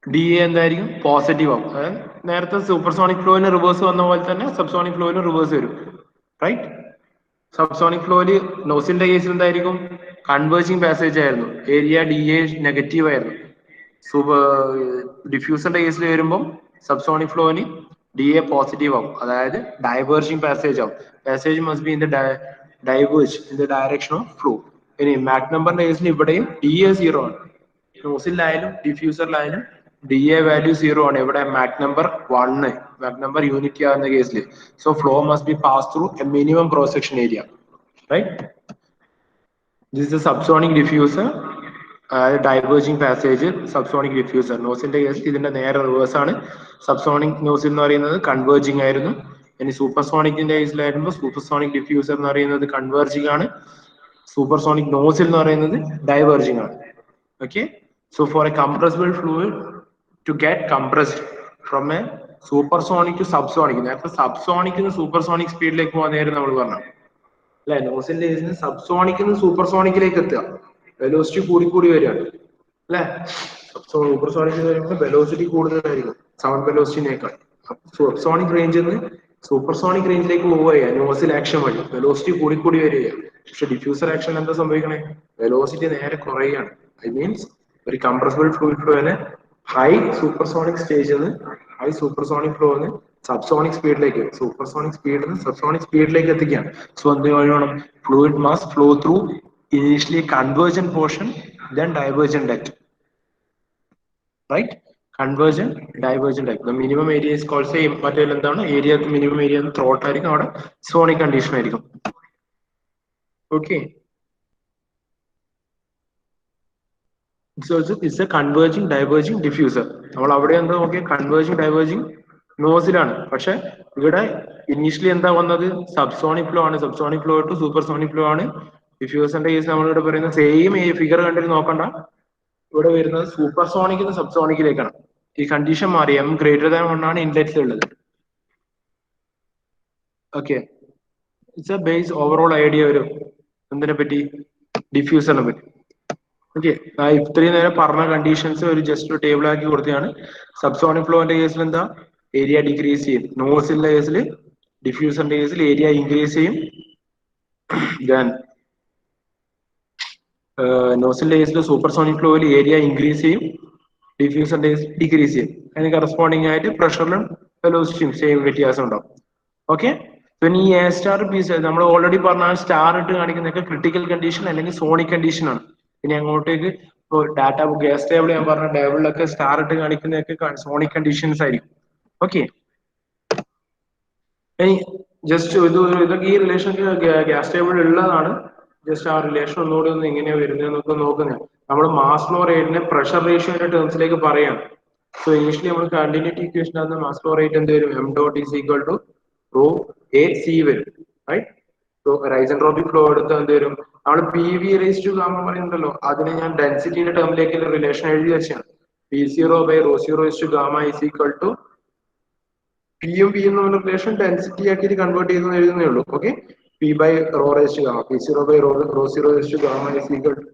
ഡി എ എന്തായിരിക്കും, പോസിറ്റീവ് ആവും. അതായത് നേരത്തെ സൂപ്പർസോണിക് ഫ്ലോയിന് റിവേഴ്സ് വന്ന പോലെ തന്നെ സബ്സോണിക് ഫ്ലോയിന് റിവേഴ്സ് വരും, റൈറ്റ്. സബ്സോണിക് ഫ്ലോയില് നോസിലിന്റെ കേസിൽ എന്തായിരിക്കും, കൺവേർജിങ് പാസേജ് ആയിരുന്നു, ഏരിയ ഡി എ നെഗറ്റീവ് ആയിരുന്നു. ഡിഫ്യൂസറിന്റെ കേസിൽ വരുമ്പോൾ സബ്സോണിക് ഫ്ലോയിന് ഡി എ പോസിറ്റീവ് ആവും, അതായത് ഡൈവേർജിങ് പാസേജ് ആവും. Passage must be in the diverge in the direction of flow. ഇനി മാക് നമ്പറിന്റെ കേസിൽ ഇവിടെയും ഡി എ 0 ആണ്. നോസിലായാലും ഡിഫ്യൂസറിലായാലും ഡി എ വാല്യൂ 0 ആണ്. ഇവിടെ Mach number 1, Mach number unity ആകുന്ന കേസിൽ. So flow must be pass through a minimum cross section area, right. This is subsonic diffuser, diverging passage subsonic diffuser. നോസിന്റെ കേസിൽ ഇതിന്റെ നേരെ റിവേഴ്സ് ആണ്. സബ്സോണിക് നോസിൽ എന്ന് പറയുന്നത് കൺവേർജിങ് ആയിരുന്നു. ഇനി സൂപ്പർസോണിക്കിന്റെ കേസിലായിരുന്നു സൂപ്പർസോണിക് ഡിഫ്യൂസർ എന്ന് പറയുന്നത് കൺവേർജിങ് ആണ്, സൂപ്പർസോണിക് നോസിൽ എന്ന് പറയുന്നത് ഡൈവേർജിങ് ആണ്. Okay, so for a compressible fluid to get compressed from a supersonic to subsonic, നേരത്തെ സബ്സോണിക് സൂപ്പർസോണിക് സ്പീഡിലേക്ക് പോകുന്നതായിരുന്നു നമ്മൾ പറഞ്ഞു അല്ലെ. നോസിന്റെ കേസിന് സബ്സോണിക്കിന്ന് സൂപ്പർസോണിക്കിലേക്ക് എത്തുക, വെലോസിറ്റി കൂടി വരികയാണ് അല്ലെ. സൂപ്പർസോണിക് വരുമ്പോൾ വെലോസിറ്റി കൂടുതലായിരിക്കും സൗണ്ട് വെലോസിറ്റിനേക്കാൾ. സബ്സോണിക് റേഞ്ചിൽ നിന്ന് സൂപ്പർസോണിക് റേഞ്ചിലേക്ക് പോവുക നോസിൽ ആക്ഷൻ വഴി, വെലോസിറ്റി കൂടി വരികയാണ്. പക്ഷെ ഡിഫ്യൂസർ ആക്ഷൻ എന്താ സംഭവിക്കണേ, വെലോസിറ്റി നേരെ കുറയുകയാണ്. ഐ മീൻസ് ഒരു കംപ്രസിബിൾ ഫ്ലൂയിഡ് ഫ്ലോനെ ഹൈ സൂപ്പർസോണിക് സ്റ്റേജിൽ നിന്ന് ഹൈ സൂപ്പർസോണിക് ഫ്ലോന്ന് സബ്സോണിക് സ്പീഡിലേക്ക്, സൂപ്പർസോണിക് സ്പീഡിൽ നിന്ന് സബ്സോണിക് സ്പീഡിലേക്ക് എത്തിക്കുകയാണ്. സോ എന്ത് വേണം, fluid mass flow through initially convergent portion then divergent duct, right. Convergent divergent duct. The minimum area is called same, മറ്റേ എന്താണ് ഏരിയ, മിനിമം ഏരിയ ത്രോട്ട് ആയിരിക്കും, അവിടെ സോണിക് കണ്ടീഷൻ ആയിരിക്കും. Okay, so it's a converging diverging diffuser. നമ്മൾ അവിടെ എന്താ നോക്കിയ converging diverging നോസിലാണ്. പക്ഷെ ഇവിടെ ഇനീഷ്യലി എന്താ വന്നത്, സബ്സോണിക് ഫ്ലോ ആണ്. Subsonic flow to supersonic flow ആണ്. ഡിഫ്യൂസറിന്റെ കേസ് നമ്മളിവിടെ പറയുന്ന സെയിം ഫിഗർ കണ്ടിട്ട് നോക്കണ്ട, ഇവിടെ വരുന്നത് സൂപ്പർസോണിക് സബ്സോണിക്കിലേക്കാണ്. ഈ കണ്ടീഷൻ മാറി എം ഗ്രേറ്റർ ദാൻ 1 ആണ് ഇൻലെറ്റിലുള്ളത്. Okay, it's a base overall idea വരും എന്തിനെ പറ്റി, ഡിഫ്യൂസറിനെ പറ്റി. ഓക്കെ, ഇത്രയും നേരം പറഞ്ഞ കണ്ടീഷൻസ് ഒരു ജസ്റ്റ് ടേബിൾ ആക്കി കൊടുത്തതാണ്. സബ്സോണിക് ഫ്ലോന്റെ കേസിൽ എന്താ, ഏരിയ ഡിക്രീസ് ചെയ്യും. നോസിന്റെ കേസിൽ, ഡിഫ്യൂസറിന്റെ കേസിൽ ഏരിയ ഇൻക്രീസ് ചെയ്യും. ദെൻ നോസിന്റെ കേസിൽ സൂപ്പർസോണിക് ഫ്ലോയിൽ ഏരിയ ഇൻക്രീസ് ചെയ്യും, ഡിഫ്യൂസറിന്റെ കേസിൽ ഡിക്രീസ് ചെയ്യും. അതിന് കറസ്പോണ്ടിങ് ആയിട്ട് പ്രഷറിലും വെലോസിറ്റിയും സെയിം വ്യത്യാസം ഉണ്ടാവും. ഓക്കെ, പിന്നെ ഈ എ സ്റ്റാർ ബി സ്റ്റാർ നമ്മൾ ഓൾറെഡി പറഞ്ഞ സ്റ്റാർ ഇട്ട് കാണിക്കുന്നതൊക്കെ ക്രിട്ടിക്കൽ കണ്ടീഷൻ അല്ലെങ്കിൽ സോണിക് കണ്ടീഷൻ ആണ്. ഇനി അങ്ങോട്ടേക്ക് ഇപ്പോൾ ഡാറ്റ ഗ്യാസ് ടേബിൾ ഞാൻ പറഞ്ഞ ടേബിളിലൊക്കെ സ്റ്റാർ ഇട്ട് കാണിക്കുന്നതൊക്കെ സോണിക് കണ്ടീഷൻസ് ആയിരിക്കും. ഓക്കെ, ഇനി ജസ്റ്റ് ഇതൊക്കെ ഈ റിലേഷൻ ഗ്യാസ് ടേബിൾ ഉള്ളതാണ്. ജസ്റ്റ് ആ റിലേഷൻ ഒന്നുകൂടി ഒന്ന് എങ്ങനെയാ വരുന്നത് നോക്കുന്നത്. നമ്മൾ മാസ് ഫ്ലോ റേറ്റിനെ പ്രഷർ റേഷ്യോന്റെ ടേംസിലേക്ക് പറയാം. സോ ഇനിഷ്യലി നമ്മൾ കണ്ടിന്യൂറ്റി ഇക്വേഷൻ ആണ് മാസ് ഫ്ലോ റേറ്റ് എന്ത് വരും, M dot is equal to rho A C വരും. റൈറ്റ്, സോ ഐസെൻട്രോപിക് ഫ്ലോ എടുത്ത് എന്ത് വരും, നമ്മൾ P V raise to gamma പറയുന്നുണ്ടല്ലോ, അതിനെ ഞാൻ ഡെൻസിറ്റിയുടെ ടേമിലേക്ക് റിലേഷൻ എഴുതി വെച്ചാണ്. P zero by rho zero is to gamma is equal to പിയും പി എന്നുള്ള റിലേഷൻ ഡെൻസിറ്റി ആക്കിയിട്ട് കൺവേർട്ട് ചെയ്ത് എഴുതുന്നേ ഉള്ളൂ. Okay, P by rho raise to gamma, P zero by rho zero raise to gamma is equal to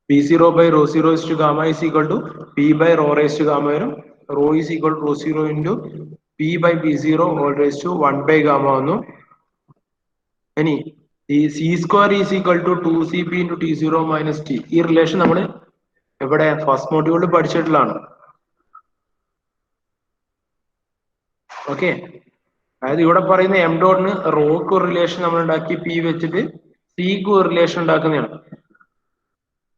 P0 by rho 0 is to gamma is equal to P by rho raised to gamma വരും. Rho is equal to rho 0 into P by P0 all raised to 1 by gamma വന്നു. ഇനി ഈ C square is equal to 2CP into T0 minus T. ഈ relation നമ്മൾ എവിടെ first മോഡ്യൂളിൽ പഠിച്ചിട്ടുള്ളതാണ്. Okay, അതായത് ഇവിടെ പറയുന്ന എം ഡോട്ടിന് റോക്ക് ഒരു റിലേഷൻ നമ്മൾ ഉണ്ടാക്കി പി വെച്ചിട്ട് സിക്ക് ഒരു റിലേഷൻ ഉണ്ടാക്കുന്നതാണ്.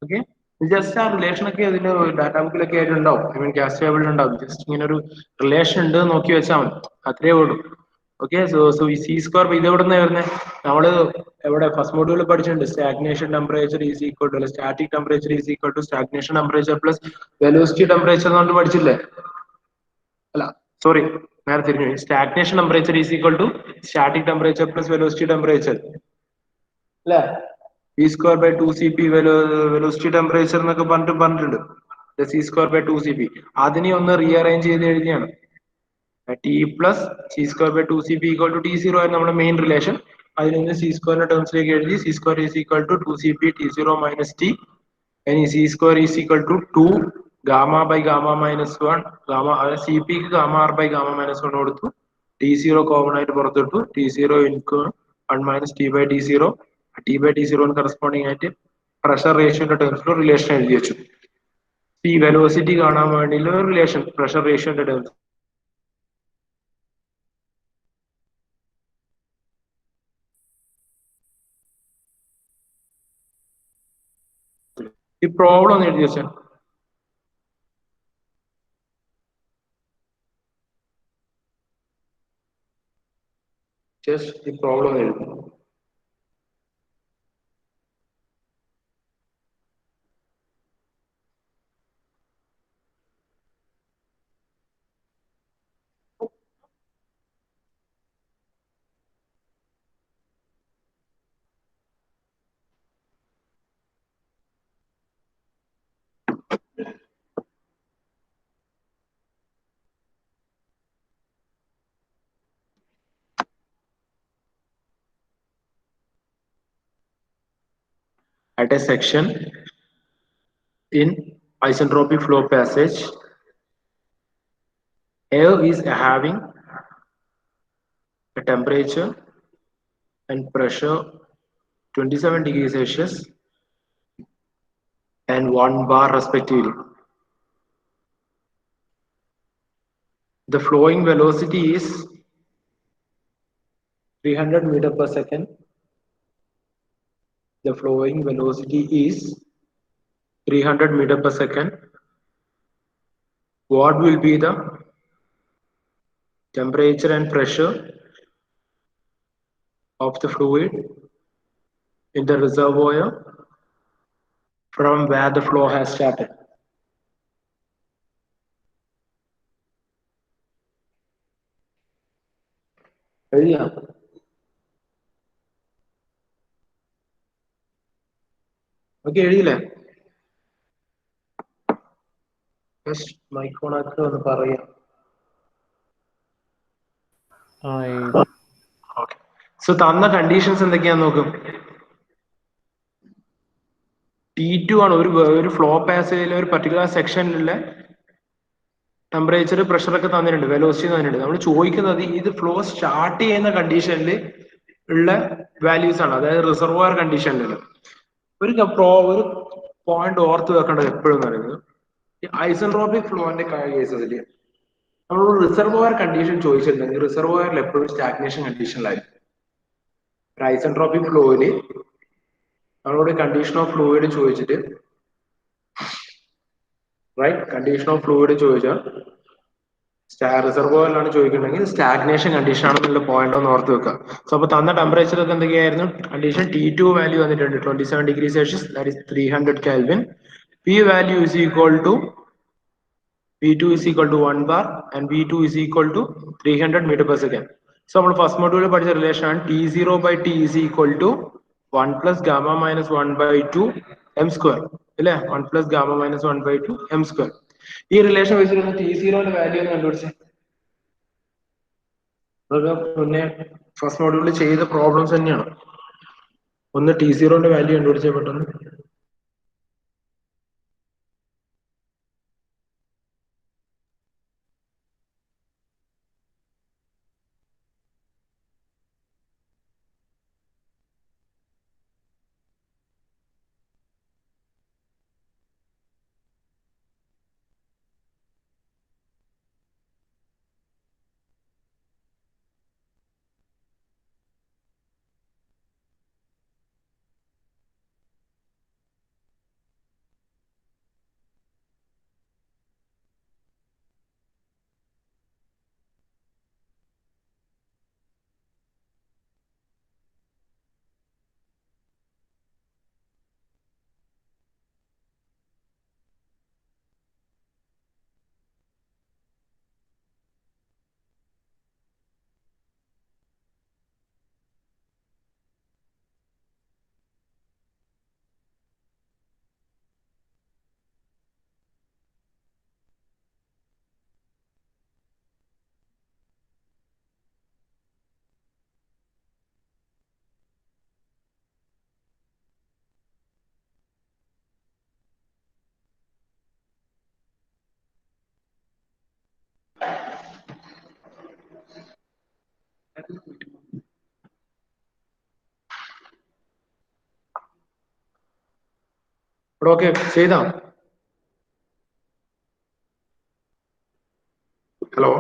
ഓക്കെ, ജസ്റ്റ് ആ റിലേഷൻ ഒക്കെ ഇതിന്റെ ഡാറ്റാ ബുക്കിലൊക്കെ ആയിട്ട് ഉണ്ടാവും. ഐ മീൻ ഗ്യാസ് ടേബിളിൽ ഉണ്ടാവും. ജസ്റ്റ് ഇങ്ങനെ ഒരു റിലേഷൻ ഉണ്ട് നോക്കി വെച്ചാൽ മതി, അത്രേ ഉള്ളൂ. ഓക്കെ, സോ ഈ സി സ്ക്വയർ ഇത് എവിടെ നിന്നാണ് വരുന്നത്, നമ്മള് എവിടെ ഫസ്റ്റ് മോഡ്യൂളിൽ പഠിച്ചിട്ടുണ്ട്. Stagnation temperature is equal to static temperature is equal to stagnation temperature plus velocity temperature എന്ന് പറഞ്ഞിട്ട് പഠിച്ചില്ലേ? അല്ല സോറി, നേരെ തിരിഞ്ഞു. Stagnation temperature is equal to static temperature plus velocity temperature അല്ലേ? P square by 2CP velocity temperature എന്നൊക്കെ പറഞ്ഞിട്ടുണ്ട്. C square by 2CP അതിനെ ഒന്ന് റീഅറേഞ്ച് ചെയ്ത് എഴുതിയാണ്. T plus C square by 2CP equal to T0 ആയിരുന്നു നമ്മുടെ മെയിൻ റിലേഷൻ. അതിൽ നിന്ന് സി സ്ക്വയറിന്റെ ടേംസിലേക്ക് എഴുതി. C square is equal to 2CP T0 minus T. ഇനി C square is equal to 2 gamma by gamma minus 1 gamma, C പിക്ക് gamma R by gamma minus 1 കൊടുത്തു. T0 കോമൺ ആയിട്ട് പുറത്തിട്ടു. T0 into 1 minus T by T0. T by T0 corresponding ആയിട്ട് pressure റേഷ്യോന്റെ ടേംസിൽ relation എഴുതി വെച്ചു. ഈ വെലോസിറ്റി കാണാൻ വേണ്ടിയുള്ള റിലേഷൻ പ്രഷർ റേഷ്യോന്റെ ടേംസ്. ഈ പ്രോബ്ലം ഒന്ന് എഴുതി വെച്ചാൽ ജസ്റ്റ് ഈ പ്രോബ്ലം എഴുതും. At a section in isentropic flow passage, air is having a temperature and pressure 27 degrees Celsius and 1 bar respectively. The flowing velocity is 300 meter per second. The flowing velocity is 300 meter per second. What will be the temperature and pressure of the fluid in the reservoir from where the flow has started? ഓക്കെ എഴുതിയില്ലേ? Mike on ആക്കി ഒന്ന് പറയാം. Okay. So തന്ന conditions എന്തൊക്കെയാന്ന് നോക്കും. T2 ആണ് ഒരു ഫ്ലോ പാസേജിലെ ഒരു പർട്ടിക്കുലർ സെക്ഷനിലെ ടെമ്പറേച്ചർ പ്രഷർ ഒക്കെ തന്നിട്ടുണ്ട്, വെലോസിറ്റി തന്നിട്ടുണ്ട്. നമ്മൾ ചോദിക്കുന്നത് ഇത് ഫ്ലോ സ്റ്റാർട്ട് ചെയ്യുന്ന കണ്ടീഷനിൽ ഉള്ള വാല്യൂസ് ആണ്, അതായത് റിസർവോയർ കണ്ടീഷനിൽ. ഒരു പോയിന്റ് ഓർത്ത് വെക്കേണ്ടത് എപ്പോഴും പറയുന്നത്, ഐസെൻട്രോപിക് ഫ്ലോന്റെ കേസസിൽ നമ്മൾ റിസർവോയർ കണ്ടീഷൻ ചോദിച്ചിട്ടുണ്ടെങ്കിൽ റിസർവോയറിൽ എപ്പോഴും സ്റ്റാഗ്നേഷൻ കണ്ടീഷനിലായിരിക്കും. ഐസെൻട്രോപിക് ഫ്ലോയില് നമ്മളോട് കണ്ടീഷൻ ഓഫ് ഫ്ലൂയിഡ് ചോദിച്ചിട്ട്, റൈറ്റ്, കണ്ടീഷൻ ഓഫ് ഫ്ലൂയിഡ് ചോദിച്ചാൽ റിസർവോയറിലാണ് ചോദിക്കുന്നുണ്ടെങ്കിൽ സ്റ്റാഗ്നേഷൻ കണ്ടീഷൻ ആണെന്നുള്ള പോയിന്റ് ഒന്ന് ഓർത്ത് വെക്കുക. സോ അപ്പൊ തന്ന ടെമ്പറേച്ചർ ഒക്കെ എന്തൊക്കെയായിരുന്നു? കണ്ടീഷൻ T2 വാല്യൂ വന്നിട്ടുണ്ട് 27°C, that is 300 Kelvin. P value is equal to P2 is equal to 1 bar and V2 is equal to 300 meter per second. So നമ്മൾ ഫസ്റ്റ് മൊഡ്യൂളിൽ പഠിച്ച റിലേഷൻ ആണ് T0 by T is equal to 1 plus gamma minus 1 by 2 m square, അല്ലേ? 1 plus gamma minus 1 by 2 m square. ഈ relation വെച്ചിട്ട് T0 value ഒന്ന് കണ്ടുപിടിച്ചേ. അതൊക്കെ മുന്നേ ഫസ്റ്റ് മൊഡ്യൂളിൽ ചെയ്ത പ്രോബ്ലംസ് തന്നെയാണ്. ഒന്ന് T0 വാല്യൂ കണ്ടുപിടിച്ചേ പെട്ടെന്ന്. ഓക്കെ ചെയ്താ? ഹലോ,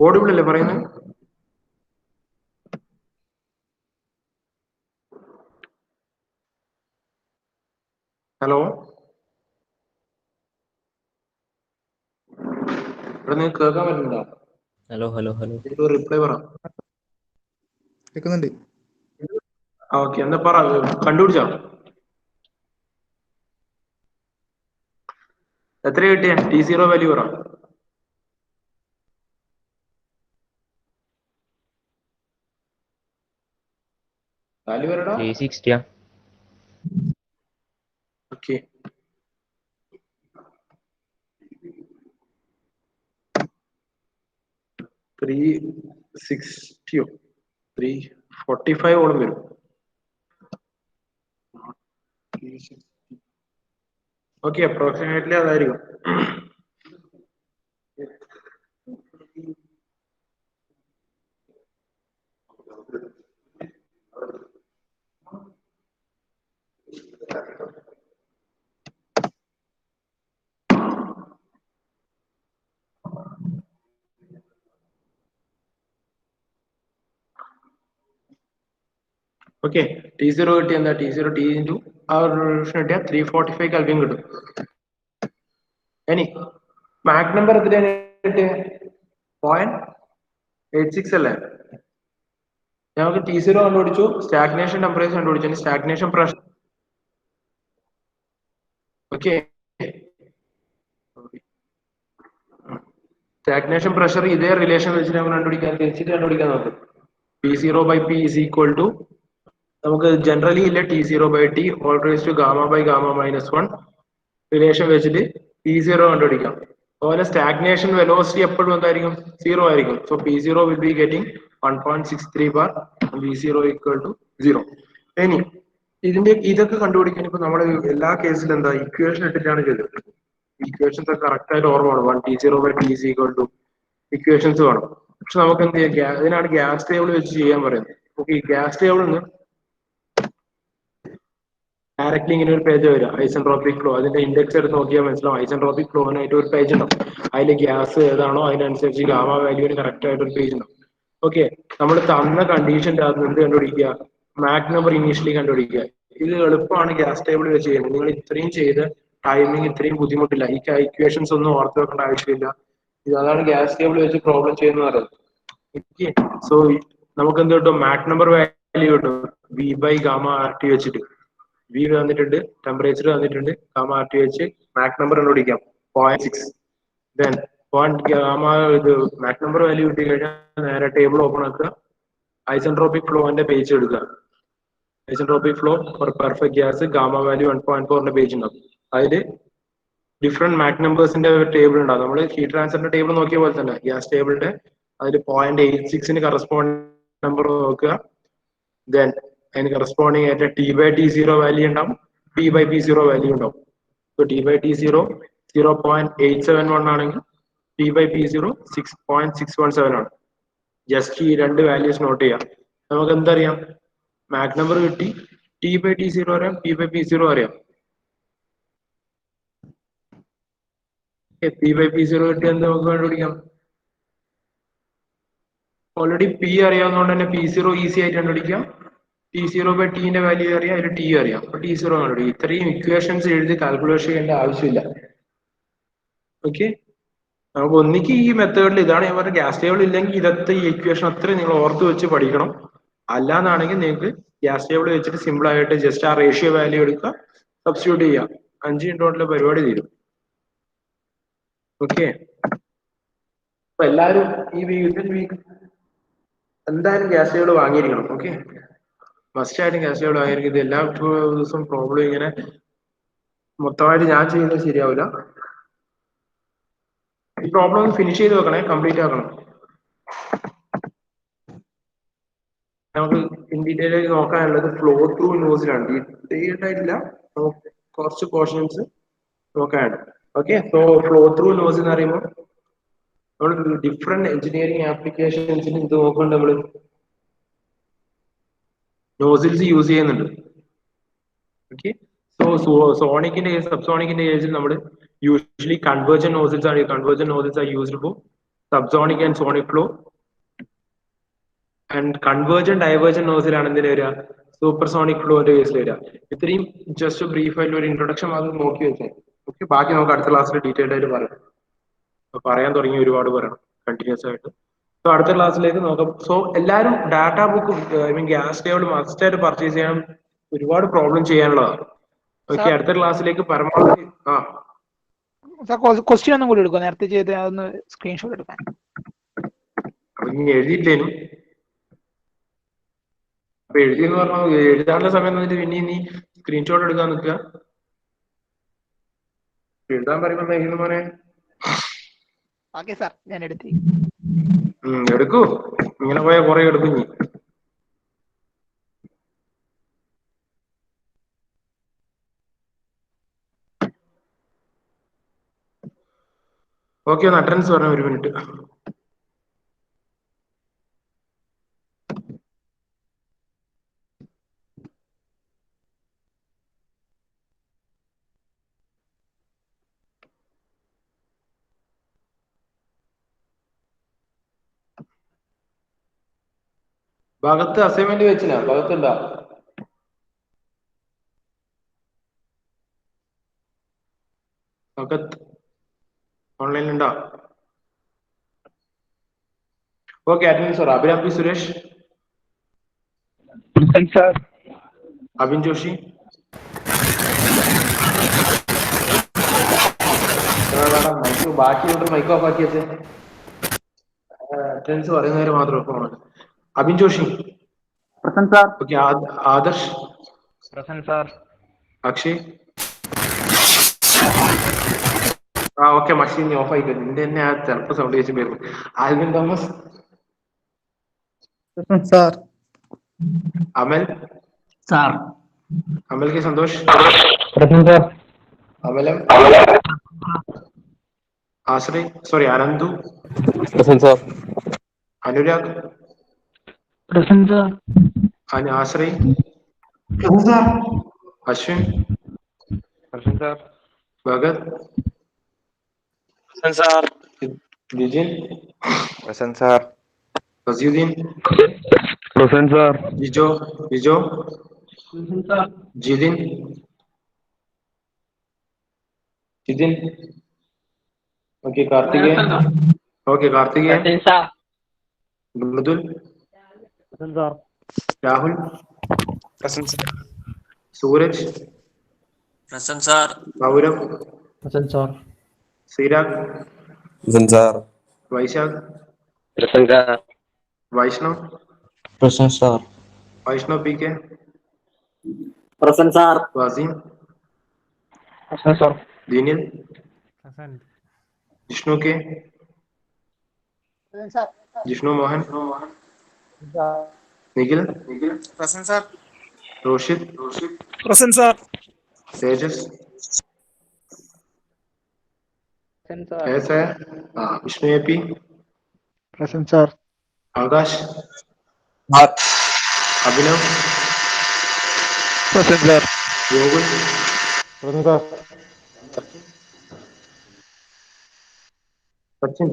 ഓഡിബിൾ അല്ലേ പറയുന്നത്? ഹലോ, ഇവിടെ നിങ്ങൾക്ക് കേൾക്കാൻ പറ്റുന്നുണ്ടോ? ഹലോ ഹലോ ഹലോ റിപ്ലൈ പറ. കേൾക്കുന്നുണ്ട്. ഓക്കെ, എന്നാ പറ, കണ്ടുപിടിച്ചോ? എത്ര കിട്ടിയ T0 വാല്യൂ പറ. വാല്യൂ പറയടാ. 360. ഓക്കെ, $360 $345 ഓളം വരും. ഓക്കെ, അപ്രോക്സിമേറ്റ്ലി അതായിരിക്കും. ഓക്കെ, T0 കിട്ടിയ എന്താ? T0 T ഇൻറ്റു ആ ഒരു റിലേഷൻ കിട്ടിയ 345 കൽവിൻ കിട്ടും. ഇനി മാക് നമ്പർ എത്രയാണ് കിട്ടിയ? 0.86 അല്ലേ? ഞങ്ങൾക്ക് T0 കണ്ടുപിടിച്ചു, സ്റ്റാഗ്നേഷൻ ടെമ്പറേച്ചർ കണ്ടുപിടിച്ചു, stagnation pressure. Okay, stagnation pressure ഇതേ റിലേഷൻ വെച്ചിട്ട് നമ്മൾ കണ്ടുപിടിക്കാൻ, തിരിച്ചിട്ട് കണ്ടുപിടിക്കാൻ നോക്കും. P0 by P is equal to നമുക്ക് ജനറലി ഇല്ല T0/T all raised to gamma/gamma-1 relation വെച്ചിട്ട് P0 കണ്ടുപിടിക്കാം. അതുപോലെ സ്റ്റാഗ്നേഷൻ വെലോസിറ്റി എപ്പോഴും എന്തായിരിക്കും? 0 ആയിരിക്കും. So P0 will be getting 1.63 bar and V0 equal to 0. ഇനി ഇതൊക്കെ കണ്ടുപിടിക്കാൻ ഇപ്പൊ നമ്മുടെ എല്ലാ കേസിലും എന്താ ഇക്വേഷൻ ഇട്ടിട്ടാണ് ചെയ്തത്. ഇക്വേഷൻസ് ഒക്കെ കറക്റ്റ് ആയിട്ട് ഓർമ്മ വേണം. 1T0/T is equal to equations വേണം. പക്ഷെ നമുക്ക് എന്ത് ചെയ്യാം? ഇതിനാണ് ഗ്യാസ് ടേബിൾ വെച്ച് ചെയ്യാൻ പറയുന്നത്. ഓക്കെ, ഈ ഗ്യാസ് ടേബിളിൽ നിന്ന് ഡയറക്റ്റ്ലി ഇങ്ങനെ ഒരു പേജ് വരിക, ഐസെൻട്രോപിക് ഫ്ലോ. അതിന്റെ ഇൻഡെക്സ് എടുത്ത് നോക്കിയാൽ മനസ്സിലാവും. ഐസെൻട്രോപിക് ഫ്ലോനായിട്ട് ഒരു പേജ് ഉണ്ടാവും. അതിൽ ഗ്യാസ് ഏതാണോ അതിനനുസരിച്ച് ഗാമ വാല്യൂവിന് കറക്റ്റ് ആയിട്ട് ഒരു പേജ് ഉണ്ടാവും. ഓക്കെ, നമ്മൾ തന്ന കണ്ടീഷന്റെ അകത്ത് എന്ത് കണ്ടുപിടിക്കുക? മാക് നമ്പർ ഇനീഷ്യലി കണ്ടുപിടിക്കുക. ഇത് എളുപ്പമാണ് ഗ്യാസ് ടേബിൾ വെച്ച് ചെയ്യുന്നത്. നിങ്ങൾ ഇത്രയും ചെയ്ത് ടൈമിങ് ഇത്രയും ബുദ്ധിമുട്ടില്ല. ഈ ഇക്വേഷൻസ് ഒന്നും ഓർത്ത് വെക്കേണ്ട ആവശ്യമില്ല. അതാണ് ഗ്യാസ് ടേബിൾ വെച്ച് പ്രോബ്ലം ചെയ്യുന്നത് പറയുന്നത്. ഓക്കെ, സോ നമുക്ക് എന്ത് കിട്ടും? മാക് നമ്പർ വാല്യൂ കിട്ടും V/gamma-RT വെച്ചിട്ട്. V തന്നിട്ടുണ്ട്, ടെമ്പറേച്ചർ തന്നിട്ടുണ്ട്, ഗാമ RT വെച്ച് മാക് നമ്പർ കണ്ടുപിടിക്കാം 0.6. ദെൻ ഗാമ ഇത് മാക് നമ്പർ വാല്യൂ കിട്ടി കഴിഞ്ഞാൽ നേരെ ടേബിൾ ഓപ്പൺ ആക്കുക, ഐസെൻട്രോപിക് ഫ്ലോന്റെ പേജ് എടുക്കുക. Isentropic flow for perfect gas gamma value 1.4 page ഉണ്ടാവും. അതിൽ ഡിഫറെന്റ് മാക് നമ്പേഴ്സിന്റെ ടേബിൾ ഉണ്ടാവും. നമ്മൾ ഹീറ്റ് ട്രാൻസ്ഫറിന്റെ ടേബിൾ നോക്കിയ പോലെ തന്നെ ഗ്യാസ് ടേബിളിന്റെ അതിൽ 0.86 കറസ്പോണ്ടിങ് നമ്പർ നോക്കുക. ദെൻ അതിന് കറസ്പോണ്ടിങ് ആയിട്ട് T/T0 വാല്യൂ ഉണ്ടാവും, P/P0 വാല്യൂ ഉണ്ടാവും. സോ T/T0 0.871 ആണെങ്കിൽ P/P0 6.617 ആണ്. ജസ്റ്റ് ഈ രണ്ട് വാല്യൂസ് നോട്ട് ചെയ്യാം. നമുക്ക് എന്തറിയാം? മാക് നമ്പർ കിട്ടി, T/T0 അറിയാം, P/P0 അറിയാം. P/P0 കിട്ടി എന്ത് നമുക്ക് കണ്ടുപിടിക്കാം? ഓൾറെഡി P അറിയാവുന്നതുകൊണ്ട് തന്നെ P0 ഈസി ആയിട്ട് കണ്ടുപിടിക്കാം. T0/Tന്റെ വാല്യൂ അറിയാം, അതിൽ T അറിയാം. അപ്പൊ T0 കണ്ടുപിടിക്കും. ഇത്രയും ഇക്വേഷൻസ് എഴുതി കാൽക്കുലേഷൻ ചെയ്യേണ്ട ആവശ്യമില്ല. ഓക്കെ, നമുക്ക് ഒന്നിക്ക് ഈ മെത്തേഡിൽ ഇതാണ് ഞാൻ പറഞ്ഞ ഗ്യാസ് ടേബിൾ ഇല്ലെങ്കിൽ ഇതൊക്കെ ഈ ഇക്വേഷൻ അത്രയും നിങ്ങൾ ഓർത്ത് വെച്ച് പഠിക്കണം. അല്ലാന്നാണെങ്കിൽ നിങ്ങൾക്ക് ഗ്യാസ് ടേബിൾ വെച്ചിട്ട് സിമ്പിൾ ആയിട്ട് ജസ്റ്റ് ആ റേഷ്യോ വാല്യൂ എടുക്കുക, സബ്സ്റ്റിറ്റ്യൂട്ട് ചെയ്യുക. 5 മിനിറ്റ് കൊണ്ടുള്ള പരിപാടി തീരും. ഓക്കെ, അപ്പൊ എല്ലാവരും ഈ വീക്ക് എന്തായാലും ഗ്യാസ് ടേബിൾ വാങ്ങിയിരിക്കണം. ഓക്കെ, മസ്റ്റ് ആയിട്ട് ഗ്യാസ് ടേബിൾ വാങ്ങിയിരിക്കും. ഇത് എല്ലാ ദിവസവും പ്രോബ്ലം ഇങ്ങനെ മൊത്തമായിട്ട് ഞാൻ ചെയ്യുന്നത് ശരിയാവില്ല. ഈ പ്രോബ്ലം ഫിനിഷ് ചെയ്ത് വെക്കണേ, കംപ്ലീറ്റ് ആക്കണം. നമുക്ക് ഇൻ ഡീറ്റെയിൽ നോക്കാനുള്ളത് ഫ്ലോ ത്രൂ നോസിലാണ്. ഡീറ്റെയിൽഡ് ആയിട്ടില്ല, കുറച്ച് പോർഷൻസ് നോക്കാനുണ്ട്. Okay, so flow through nozzle എന്ന് പറയുമ്പോൾ നമ്മൾ ഡിഫറെന്റ് എഞ്ചിനീയറിംഗ് ആപ്ലിക്കേഷൻസിന് ഇത് നോക്കുന്നുണ്ട്. നമ്മള് നോസിൽസ് യൂസ് ചെയ്യുന്നുണ്ട്. ഓക്കെ, സോ സോണിക്കിന്റെ കേസ്, സബ്സോണിക്കിന്റെ കേസിൽ നമ്മൾ യൂഷ്വലി കൺവേർജൻ നോസിൽസ് ആണ്. Convergent nozzles are used for subsonic and sonic flow. And convergent divergent നോസിലാണ് എന്തിനു വരിക? സൂപ്പർസോണിക് ഫ്ലോന്റെ കേസിൽ വരിക. ഇത്രയും ജസ്റ്റ് ബ്രീഫ് ആയിട്ട് ഒരു ഇൻട്രൊഡക്ഷൻ മാത്രം നോക്കി വെച്ചാൽ ഓക്കെ. ബാക്കി നമുക്ക് അടുത്ത ക്ലാസ്സിൽ ഡീറ്റെയിൽഡ് ആയിട്ട് പറയാം. പറയാൻ തുടങ്ങി ഒരുപാട് പറയണം കണ്ടിന്യൂസ് ആയിട്ട്. സോ അടുത്ത ക്ലാസ്സിലേക്ക് നോക്കാം. സോ എല്ലാവരും data book I mean gas table must ആയിട്ട് പർച്ചേസ് ചെയ്യാൻ, ഒരുപാട് പ്രോബ്ലം ചെയ്യാനുള്ളതാണ്. ഓക്കെ, അടുത്ത ക്ലാസ്സിലേക്ക് പരമാവധി ക്വസ്റ്റ്യൻ ഒന്നും കൂടി എടുക്കുക. നേരത്തെ ചെയ്ത് അതൊന്ന് സ്ക്രീൻഷോട്ട് എടുക്കാൻ. ഇനി എഴുതിയില്ലേനും അപ്പൊ എഴുതിയെന്ന് പറഞ്ഞാൽ എഴുതാനുള്ള സമയം തന്നിട്ട് പിന്നെ നീ സ്ക്രീൻഷോട്ട് എടുക്കാൻ നിൽക്കുക. എഴുതാൻ പറയുമ്പോ എഴുതുന്ന മോനെ ഞാൻ എടുത്തു. എടുക്കൂ, ഇങ്ങനെ പോയാ കുറെ എടുക്കും നീ. ഓക്കെ, ഒന്ന് അറ്റൻഡൻസ് പറഞ്ഞ 1 മിനിറ്റ്. ഭാഗത്ത് അസൈൻമെന്റ് വെച്ചില്ല, ഭാഗത്തുണ്ടാ? ഭാഗത്ത് ഓൺലൈനിലുണ്ടാ? ഓക്കെ, അറ്റൻഡൻസ് പറ. അഭിരാം പി സുരേഷ്, അഭിൻ ജോഷി, ബാക്കിയോട്ട് മൈക്ക് ഓഫ് ആക്കി വെച്ച് അറ്റൻഡൻസ് പറയുന്നവര് മാത്രം. Abhin Joshi, present sir. Okay, Adarsh, present sir. Akshay. ആ ഓക്കെ, മഷീൻ നീ ഓഫ് ആയിക്കോ. നിന്റെ തന്നെ ആ ചെറുപ്പം സൗണ്ട് വെച്ച് വരുന്നു. Alvin Thomas, present sir. Amal. Sir. Amal K Santhosh, present sir. अमलम, Ashray, sorry Anandu, present sir. Anurag, present sir. Ashray, present sir. Ashwin, present sir. Bhagath, present sir. Vijin, present sir. Fasiuddin, present sir. Jijo, Jijo, present sir. Jidin, Jidin, okay Karthikeya, okay Karthikeya, present sir. Mridul, present sir. Rahul, present sir. Suraj, present sir. Gaurav, present sir. Sreerag, present sir. Vaishakh, present sir. वैष्णव, present sir. Vaishnav PK, present sir. Waseem, present sir. Dinil, Jishnu K, present sir. Jishnu Mohan, Nikhil, present sir. Roshith, present sir. Tejas, present sir. ऐसा है, Vishnu AP, present sir. Akash, Abhinav, present sir. Yogul, present sir. Sachin,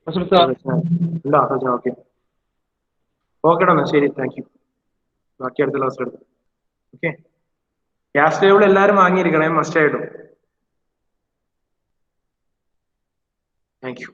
present sir. ഇല്ല okay ഓക്കെടാ, എന്നാ ശരി, thank you. ബാക്കി അടുത്ത ക്ലാസ്സിൽ എടുത്തു. ഓക്കെ, ക്യാഷ് ടേബിൾ എല്ലാവരും വാങ്ങിയിരിക്കണേ, മസ്റ്റ് ആയിട്ടും. Thank you.